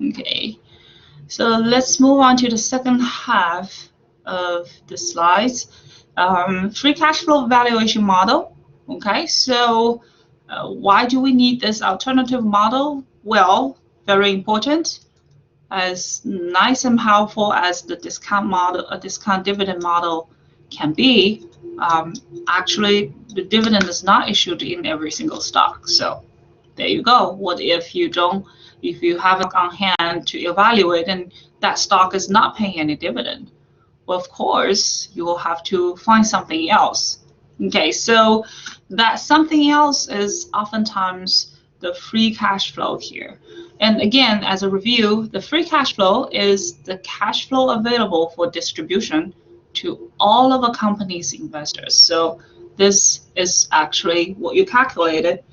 Okay, so let's move on to the second half of the slides. Free cash flow valuation model. Okay, so why do we need this alternative model? Well, very important. As nice and powerful as the discount model, a discount dividend model can be, actually the dividend is not issued in every single stock. So there you go. What if you don't, if you have it on hand to evaluate and that stock is not paying any dividend? Well, of course, you will have to find something else. Okay, so that something else is oftentimes the free cash flow here. And again, as a review, the free cash flow is the cash flow available for distribution to all of a company's investors. So this is actually what you calculated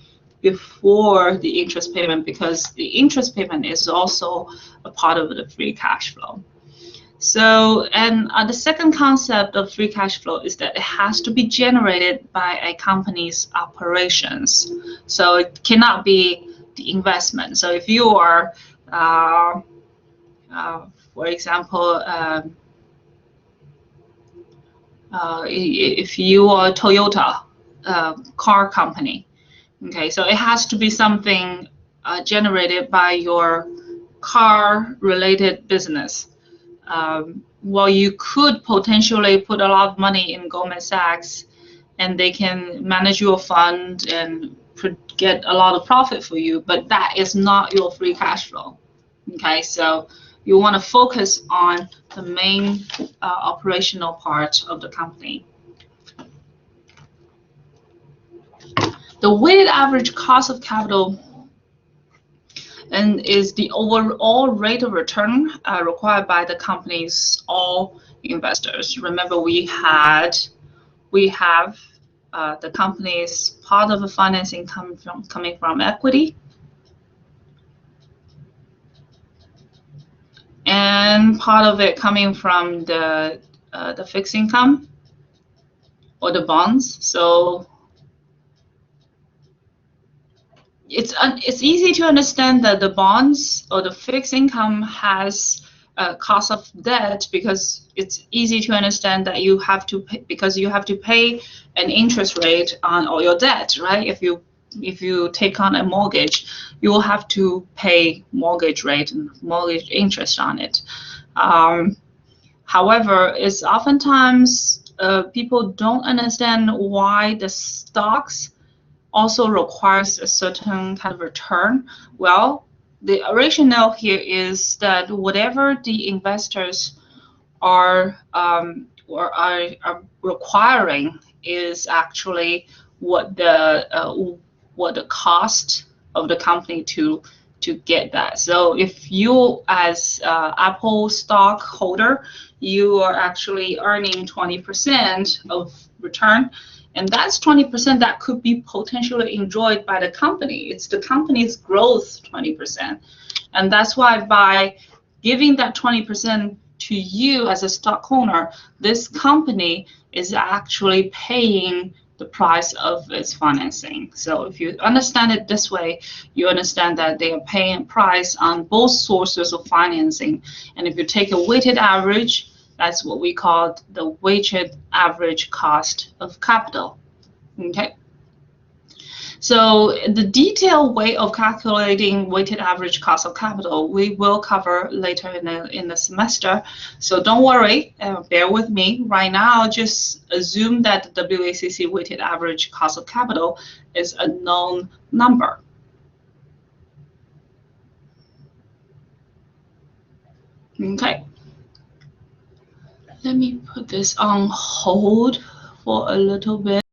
before the interest payment, because the interest payment is also a part of the free cash flow. So, and the second concept of free cash flow is that it has to be generated by a company's operations. So it cannot be the investment. So if you are, for example, if you are Toyota car company, okay, so it has to be something generated by your car-related business. Well, you could potentially put a lot of money in Goldman Sachs, and they can manage your fund and get a lot of profit for you, but that is not your free cash flow. Okay, so you want to focus on the main operational part of the company. The weighted average cost of capital and is the overall rate of return required by the company's all investors. Remember, we have the company's part of the financing coming from equity, and part of it coming from the fixed income or the bonds. So it's easy to understand that the bonds or the fixed income has a cost of debt, because it's easy to understand that you have to pay, because you have to pay an interest rate on all your debt, right? If you take on a mortgage, you will have to pay mortgage rate and mortgage interest on it. However, it's oftentimes people don't understand why the stocks also requires a certain kind of return. Well, the rationale here is that whatever the investors are requiring is actually what the cost of the company to get that. So if you as Apple stockholder, you are actually earning 20% of return, and that's 20% that could be potentially enjoyed by the company. It's the company's growth 20%. And that's why by giving that 20% to you as a stock owner, this company is actually paying the price of its financing. So if you understand it this way, you understand that they are paying a price on both sources of financing. And if you take a weighted average, that's what we call the weighted average cost of capital. Okay. So the detailed way of calculating weighted average cost of capital, we will cover later in the semester. So don't worry, bear with me. Right now, just assume that the WACC weighted average cost of capital is a known number. Okay. Let me put this on hold for a little bit.